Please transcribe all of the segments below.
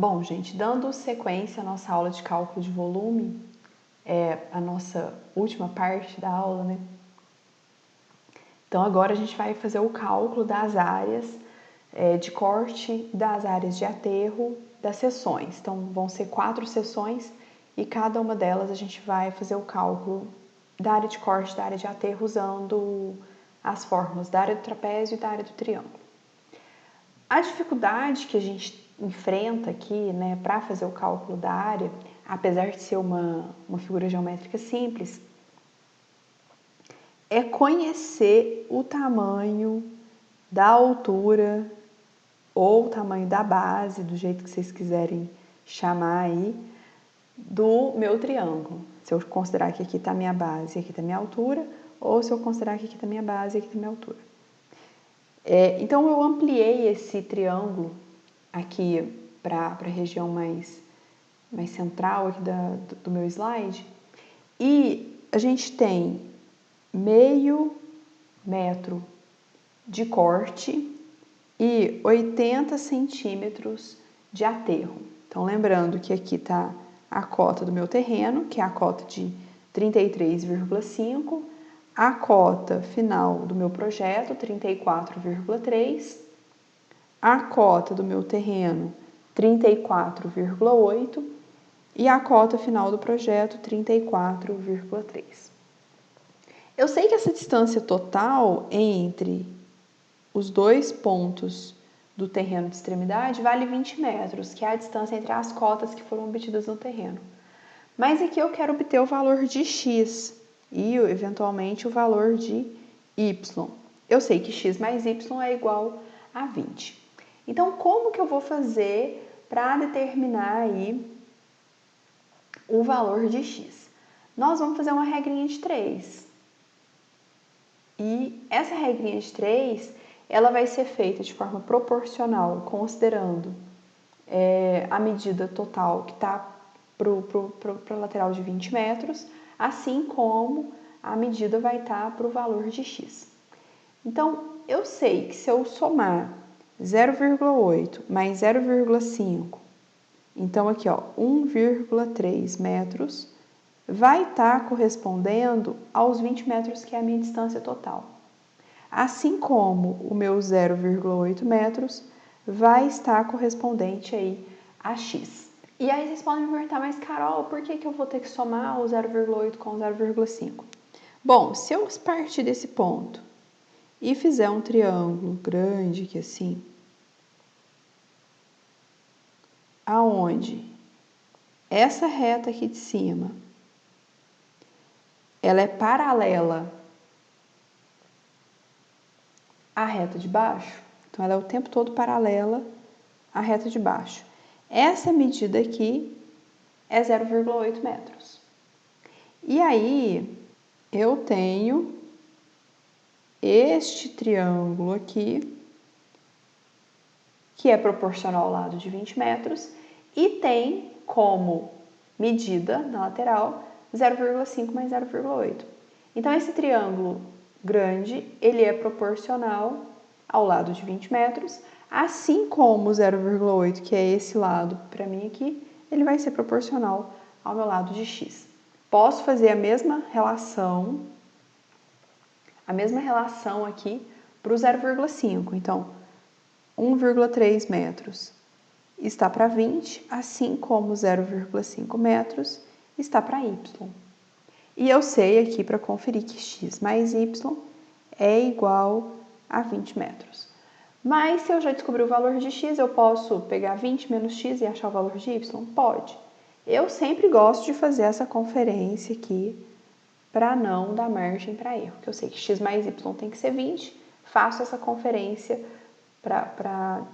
Bom, gente, dando sequência à nossa aula de cálculo de volume, a nossa última parte da aula, né? Então, agora a gente vai fazer o cálculo das áreas de corte, das áreas de aterro, das seções. Então, vão ser 4 seções e cada uma delas a gente vai fazer o cálculo da área de corte, da área de aterro, usando as fórmulas da área do trapézio e da área do triângulo. A dificuldade que a gente enfrenta aqui, né, para fazer o cálculo da área, apesar de ser uma figura geométrica simples, é conhecer o tamanho da altura ou o tamanho da base, do jeito que vocês quiserem chamar aí, do meu triângulo. Se eu considerar que aqui está a minha base e aqui está a minha altura, ou se eu considerar que aqui está a minha base e aqui está a minha altura. Então, eu ampliei esse triângulo aqui para a região mais central aqui do meu slide. E a gente tem meio metro de corte e 80 centímetros de aterro. Então, lembrando que aqui está a cota do meu terreno, que é a cota de 33,5, a cota final do meu projeto, 34,3, a cota do meu terreno, 34,8 e a cota final do projeto, 34,3. Eu sei que essa distância total entre os dois pontos do terreno de extremidade vale 20 metros, que é a distância entre as cotas que foram obtidas no terreno. Mas aqui eu quero obter o valor de x e, eventualmente, o valor de y. Eu sei que x mais y é igual a 20. Então, como que eu vou fazer para determinar aí o valor de x? Nós vamos fazer uma regrinha de 3. E essa regrinha de 3, ela vai ser feita de forma proporcional, considerando a medida total que está para a lateral de 20 metros, assim como a medida vai estar para o valor de x. Então, eu sei que se eu somar 0,8 mais 0,5, então aqui, ó, 1,3 metros, vai estar correspondendo aos 20 metros, que é a minha distância total. Assim como o meu 0,8 metros vai estar correspondente aí a x. E aí vocês podem me perguntar, mas Carol, por que eu vou ter que somar o 0,8 com o 0,5? Bom, se eu partir desse ponto e fizer um triângulo grande aqui assim, aonde essa reta aqui de cima, ela é paralela à reta de baixo, então ela é o tempo todo paralela à reta de baixo. Essa medida aqui é 0,8 metros. E aí, eu tenho este triângulo aqui, que é proporcional ao lado de 20 metros, e tem como medida na lateral 0,5 mais 0,8. Então, esse triângulo grande, ele é proporcional ao lado de 20 metros, assim como o 0,8, que é esse lado para mim aqui, ele vai ser proporcional ao meu lado de x. Posso fazer a mesma relação aqui para o 0,5. Então, 1,3 metros está para 20, assim como 0,5 metros está para y. E eu sei aqui para conferir que x mais y é igual a 20 metros. Mas se eu já descobri o valor de x, eu posso pegar 20 menos x e achar o valor de y? Pode. Eu sempre gosto de fazer essa conferência aqui para não dar margem para erro, que eu sei que x mais y tem que ser 20, faço essa conferência para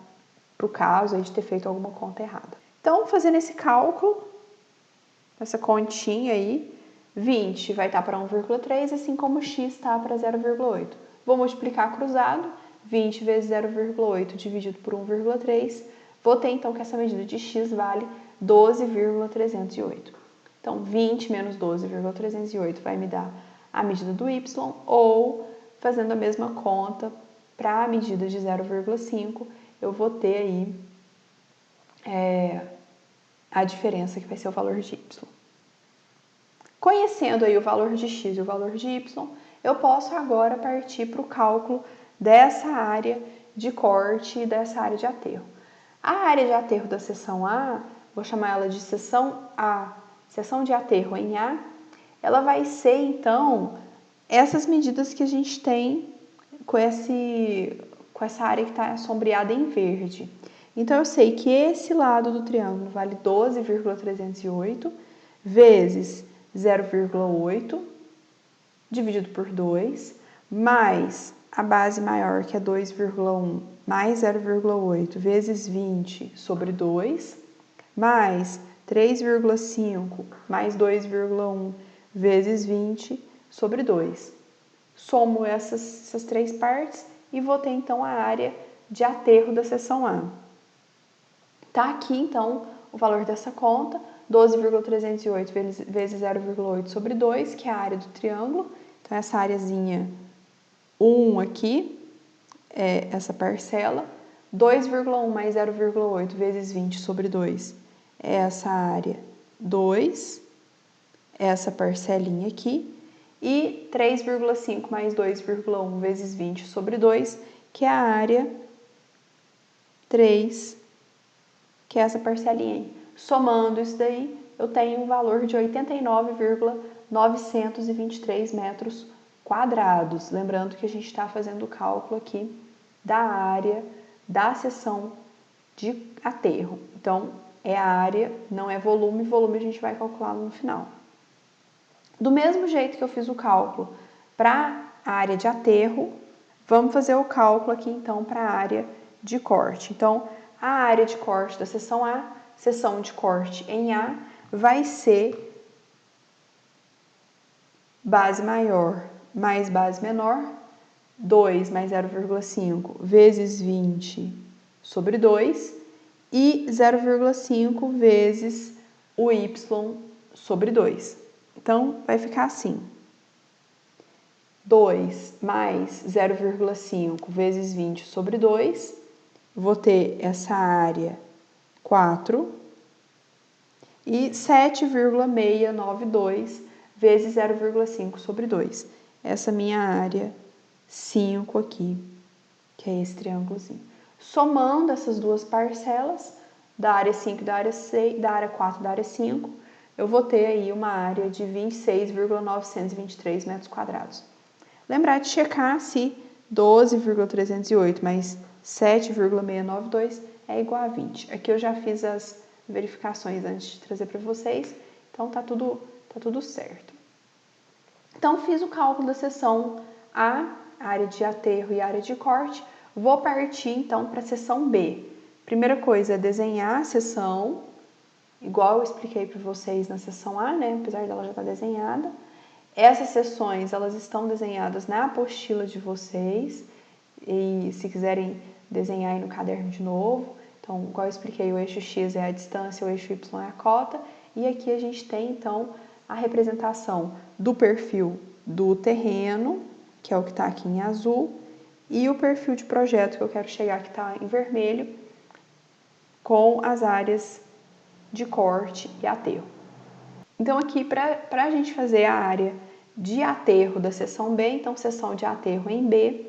o caso aí de ter feito alguma conta errada. Então, fazendo esse cálculo, essa continha aí, 20 vai estar para 1,3, assim como x está para 0,8. Vou multiplicar cruzado, 20 vezes 0,8 dividido por 1,3, vou ter então que essa medida de x vale 12,308. Então, 20 menos 12,308 vai me dar a medida do y, ou, fazendo a mesma conta, para a medida de 0,5, eu vou ter aí a diferença que vai ser o valor de y. Conhecendo aí o valor de x e o valor de y, eu posso agora partir para o cálculo dessa área de corte e dessa área de aterro. A área de aterro da seção A, vou chamar ela de seção A, seção de aterro em A, ela vai ser, então, essas medidas que a gente tem com essa área que está sombreada em verde. Então, eu sei que esse lado do triângulo vale 12,308 vezes 0,8 dividido por 2, mais a base maior, que é 2,1, mais 0,8 vezes 20 sobre 2, mais 3,5 mais 2,1 vezes 20 sobre 2. Somo essas três partes e vou ter, então, a área de aterro da seção A. Tá aqui, então, o valor dessa conta, 12,308 vezes 0,8 sobre 2, que é a área do triângulo. Então, essa areazinha 1 aqui, é essa parcela. 2,1 mais 0,8 vezes 20 sobre 2, é essa área 2, essa parcelinha aqui. E 3,5 mais 2,1 vezes 20 sobre 2, que é a área 3, que é essa parcelinha aí. Somando isso daí, eu tenho um valor de 89,923 metros quadrados. Lembrando que a gente está fazendo o cálculo aqui da área da seção de aterro. Então, é a área, não é volume, volume a gente vai calcular no final. Do mesmo jeito que eu fiz o cálculo para a área de aterro, vamos fazer o cálculo aqui, então, para a área de corte. Então, a área de corte da seção A, seção de corte em A, vai ser base maior mais base menor, 2 mais 0,5 vezes 20 sobre 2, e 0,5 vezes o y sobre 2. Então, vai ficar assim. 2 mais 0,5 vezes 20 sobre 2, vou ter essa área 4, e 7,692 vezes 0,5 sobre 2. Essa minha área 5 aqui, que é esse triângulozinho. Somando essas duas parcelas, da área 5 e da área 6, da área 4 e da área 5, eu vou ter aí uma área de 26,923 metros quadrados. Lembrar de checar se 12,308 mais 7,692 é igual a 20. Aqui eu já fiz as verificações antes de trazer para vocês, então tá tudo certo. Então, fiz o cálculo da seção A, área de aterro e área de corte. Vou partir, então, para a seção B. Primeira coisa é desenhar a seção, igual eu expliquei para vocês na seção A, né? Apesar dela já estar desenhada. Essas seções, elas estão desenhadas na apostila de vocês. E se quiserem desenhar aí no caderno de novo. Então, igual eu expliquei, o eixo X é a distância, o eixo Y é a cota. E aqui a gente tem, então, a representação do perfil do terreno, que é o que está aqui em azul, e o perfil de projeto que eu quero chegar, que está em vermelho, com as áreas de corte e aterro. Então, aqui, para a gente fazer a área de aterro da seção B, então, seção de aterro em B,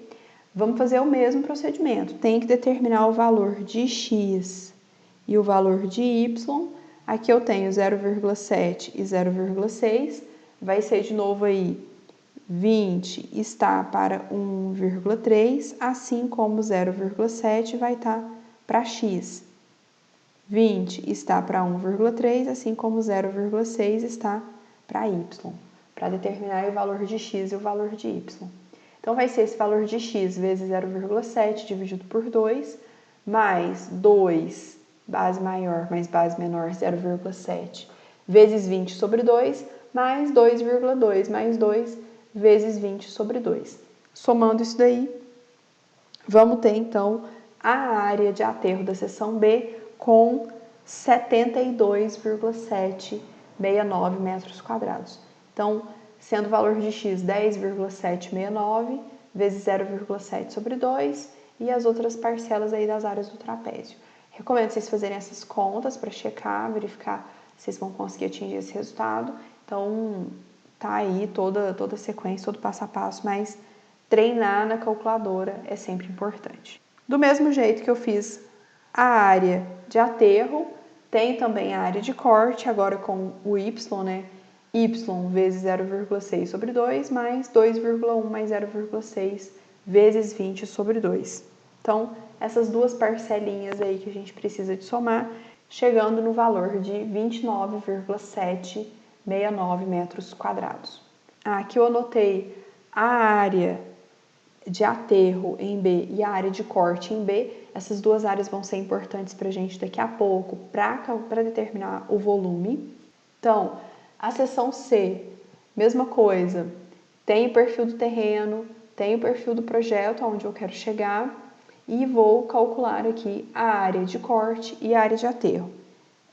vamos fazer o mesmo procedimento. Tem que determinar o valor de x e o valor de y. Aqui eu tenho 0,7 e 0,6. Vai ser de novo aí 20 está para 1,3, assim como 0,7 vai estar para x. 20 está para 1,3, assim como 0,6 está para y, para determinar o valor de x e o valor de y. Então, vai ser esse valor de x vezes 0,7 dividido por 2, mais 2, base maior mais base menor, 0,7, vezes 20 sobre 2, mais 2,2 mais 2, vezes 20 sobre 2. Somando isso daí, vamos ter, então, a área de aterro da seção B com 72,769 metros quadrados. Então, sendo o valor de x 10,769 vezes 0,7 sobre 2 e as outras parcelas aí das áreas do trapézio. Recomendo vocês fazerem essas contas para checar, verificar se vocês vão conseguir atingir esse resultado. Então, tá aí toda a sequência, todo passo a passo, mas treinar na calculadora é sempre importante. Do mesmo jeito que eu fiz a área de aterro, tem também a área de corte, agora com o y, né? Y vezes 0,6 sobre 2, mais 2,1 mais 0,6 vezes 20 sobre 2. Então, essas duas parcelinhas aí que a gente precisa de somar, chegando no valor de 29,769 metros quadrados. Aqui eu anotei a área de aterro em B e a área de corte em B. Essas duas áreas vão ser importantes para a gente daqui a pouco para determinar o volume. Então, a seção C, mesma coisa, tem o perfil do terreno, tem o perfil do projeto onde eu quero chegar e vou calcular aqui a área de corte e a área de aterro.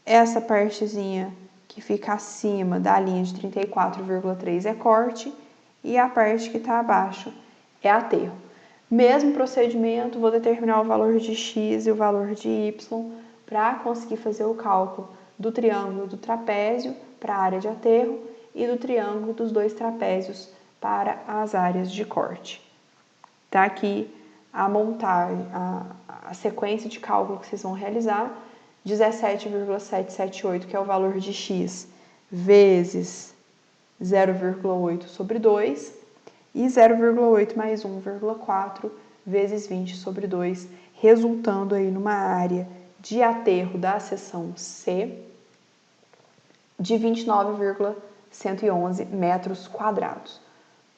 Essa partezinha que fica acima da linha de 34,3 é corte e a parte que está abaixo é aterro. Mesmo procedimento, vou determinar o valor de x e o valor de y para conseguir fazer o cálculo do triângulo do trapézio para a área de aterro e do triângulo dos dois trapézios para as áreas de corte. Tá aqui a montagem, a sequência de cálculo que vocês vão realizar, 17,778, que é o valor de x, vezes 0,8 sobre 2, e 0,8 mais 1,4 vezes 20 sobre 2, resultando aí numa área de aterro da seção C de 29,111 metros quadrados.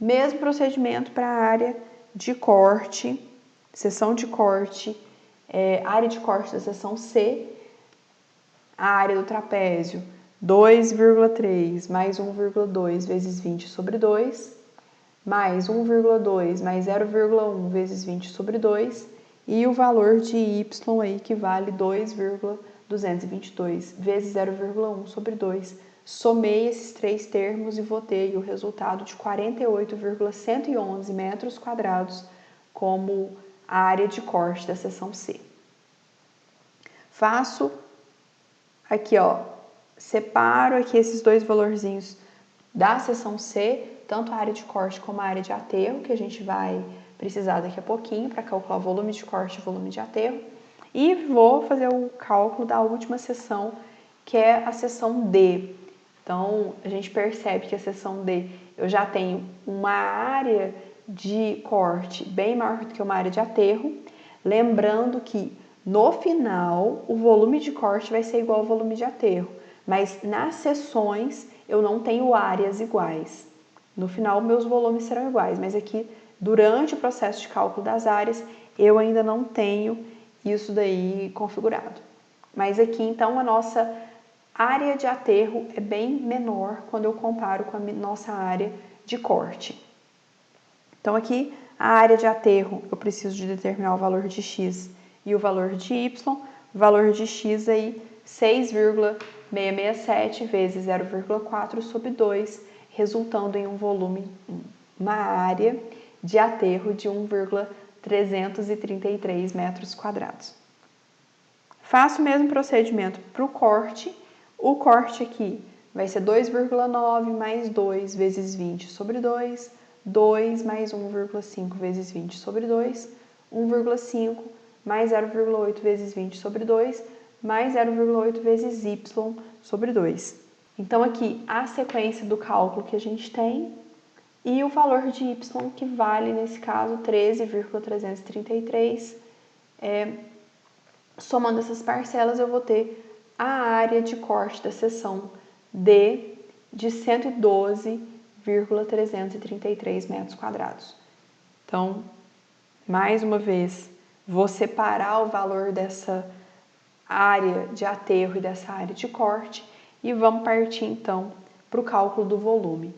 Mesmo procedimento para a área de corte, seção de corte, área de corte da seção C, a área do trapézio, 2,3 mais 1,2 vezes 20 sobre 2, mais 1,2 mais 0,1 vezes 20 sobre 2, e o valor de y aí que vale 2,222 vezes 0,1 sobre 2. Somei esses três termos e votei o resultado de 48,111 metros quadrados como a área de corte da seção C. Faço aqui, ó, separo aqui esses dois valorzinhos da seção C, tanto a área de corte como a área de aterro, que a gente vai precisar daqui a pouquinho para calcular o volume de corte e volume de aterro. E vou fazer o cálculo da última seção, que é a seção D. Então, a gente percebe que a seção D eu já tenho uma área de corte bem maior do que uma área de aterro. Lembrando que no final o volume de corte vai ser igual ao volume de aterro, mas nas seções eu não tenho áreas iguais. No final, meus volumes serão iguais, mas aqui, durante o processo de cálculo das áreas, eu ainda não tenho isso daí configurado. Mas aqui, então, a nossa área de aterro é bem menor quando eu comparo com a nossa área de corte. Então, aqui, a área de aterro, eu preciso de determinar o valor de x e o valor de y. O valor de x aí, 6,667 vezes 0,4 sobre 2, resultando em um volume, uma área de aterro de 1,333 metros quadrados. Faço o mesmo procedimento para o corte. O corte aqui vai ser 2,9 mais 2 vezes 20 sobre 2, 2 mais 1,5 vezes 20 sobre 2, 1,5 mais 0,8 vezes 20 sobre 2, mais 0,8 vezes y sobre 2. Então, aqui, a sequência do cálculo que a gente tem e o valor de y, que vale, nesse caso, 13,333. Somando essas parcelas, eu vou ter a área de corte da seção D de 112,333 metros quadrados. Então, mais uma vez, vou separar o valor dessa área de aterro e dessa área de corte e vamos partir, então, para o cálculo do volume.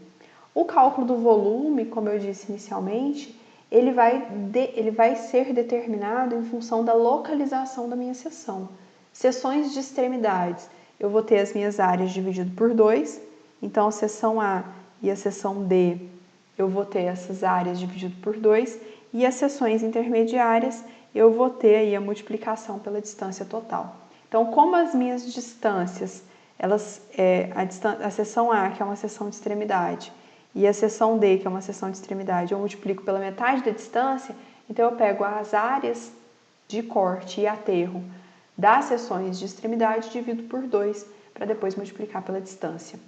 O cálculo do volume, como eu disse inicialmente, ele vai ser determinado em função da localização da minha seção. Seções de extremidades, eu vou ter as minhas áreas dividido por 2, então a seção A e a seção D, eu vou ter essas áreas dividido por 2, e as seções intermediárias, eu vou ter aí a multiplicação pela distância total. Então, como as minhas distâncias, a seção A, que é uma seção de extremidade, e a seção D, que é uma seção de extremidade, eu multiplico pela metade da distância, então eu pego as áreas de corte e aterro das seções de extremidade e divido por 2, para depois multiplicar pela distância.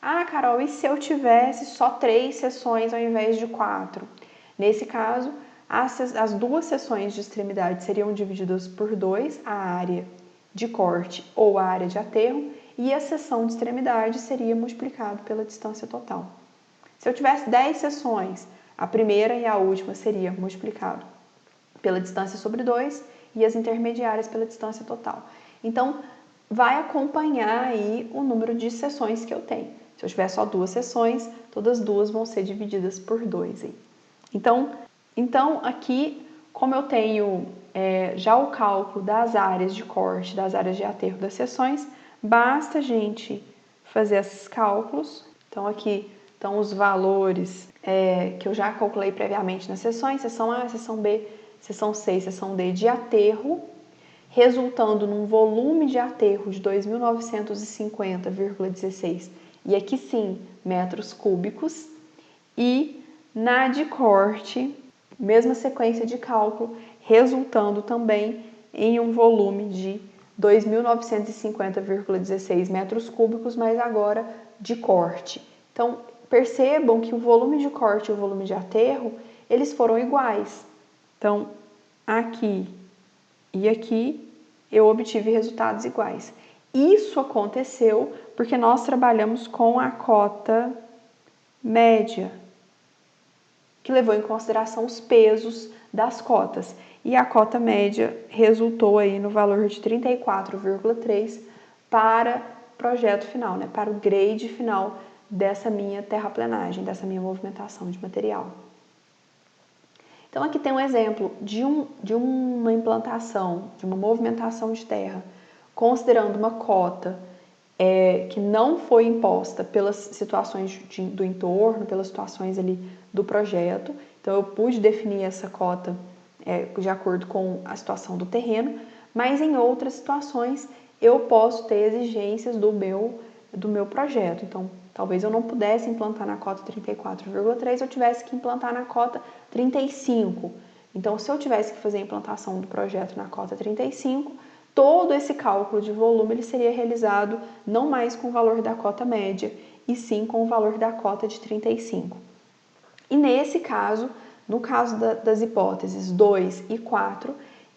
Ah, Carol, e se eu tivesse só 3 seções ao invés de 4? Nesse caso, as duas seções de extremidade seriam divididas por 2, a área de corte ou a área de aterro, e a seção de extremidade seria multiplicado pela distância total. Se eu tivesse 10 seções, a primeira e a última seria multiplicado pela distância sobre 2 e as intermediárias pela distância total. Então, vai acompanhar aí o número de seções que eu tenho. Se eu tiver só 2 seções, todas duas vão ser divididas por 2 aí. Então, aqui, como eu tenho já o cálculo das áreas de corte, das áreas de aterro das seções, basta a gente fazer esses cálculos. Então, aqui estão os valores que eu já calculei previamente nas seções, seção A, seção B, seção C e seção D de aterro, resultando num volume de aterro de 2.950,16, e aqui sim, metros cúbicos, e na de corte, mesma sequência de cálculo, resultando também em um volume de 2.950,16 metros cúbicos, mas agora de corte. Então, percebam que o volume de corte e o volume de aterro, eles foram iguais. Então, aqui e aqui, eu obtive resultados iguais. Isso aconteceu porque nós trabalhamos com a cota média, que levou em consideração os pesos das cotas. E a cota média resultou aí no valor de 34,3 para o projeto final, né, para o grade final dessa minha terraplenagem, dessa minha movimentação de material. Então, aqui tem um exemplo de uma implantação, de uma movimentação de terra, considerando uma cota que não foi imposta pelas situações do entorno, pelas situações ali do projeto. Então, eu pude definir essa cota de acordo com a situação do terreno, mas em outras situações eu posso ter exigências do meu projeto. Então, talvez eu não pudesse implantar na cota 34,3, eu tivesse que implantar na cota 35. Então, se eu tivesse que fazer a implantação do projeto na cota 35, todo esse cálculo de volume ele seria realizado não mais com o valor da cota média, e sim com o valor da cota de 35. E nesse caso, no caso das hipóteses 2 e 4,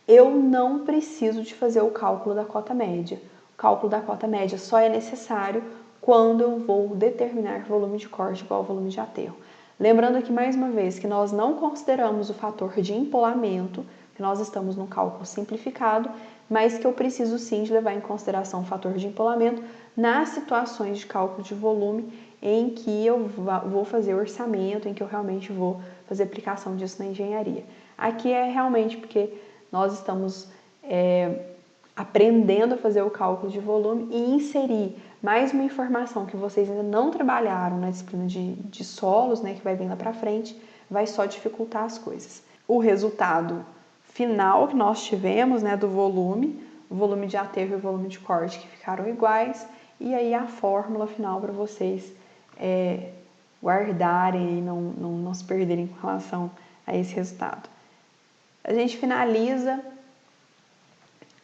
eu não preciso de fazer o cálculo da cota média. O cálculo da cota média só é necessário quando eu vou determinar volume de corte igual ao volume de aterro. Lembrando aqui mais uma vez que nós não consideramos o fator de empolamento, que nós estamos no cálculo simplificado, mas que eu preciso sim de levar em consideração o fator de empolamento nas situações de cálculo de volume em que eu vou fazer orçamento, em que eu realmente vou fazer aplicação disso na engenharia. Aqui é realmente porque nós estamos aprendendo a fazer o cálculo de volume e inserir mais uma informação que vocês ainda não trabalharam na disciplina de solos, né, que vai vir lá para frente, vai só dificultar as coisas. O resultado final que nós tivemos, né, do volume, o volume de aterro e o volume de corte que ficaram iguais, e aí a fórmula final para vocês guardarem e não se perderem com relação a esse resultado. A gente finaliza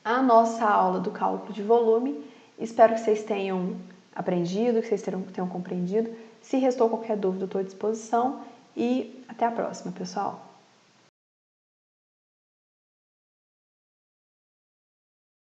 a nossa aula do cálculo de volume. Espero que vocês tenham aprendido, que vocês tenham compreendido. Se restou qualquer dúvida, eu estou à disposição. E até a próxima, pessoal!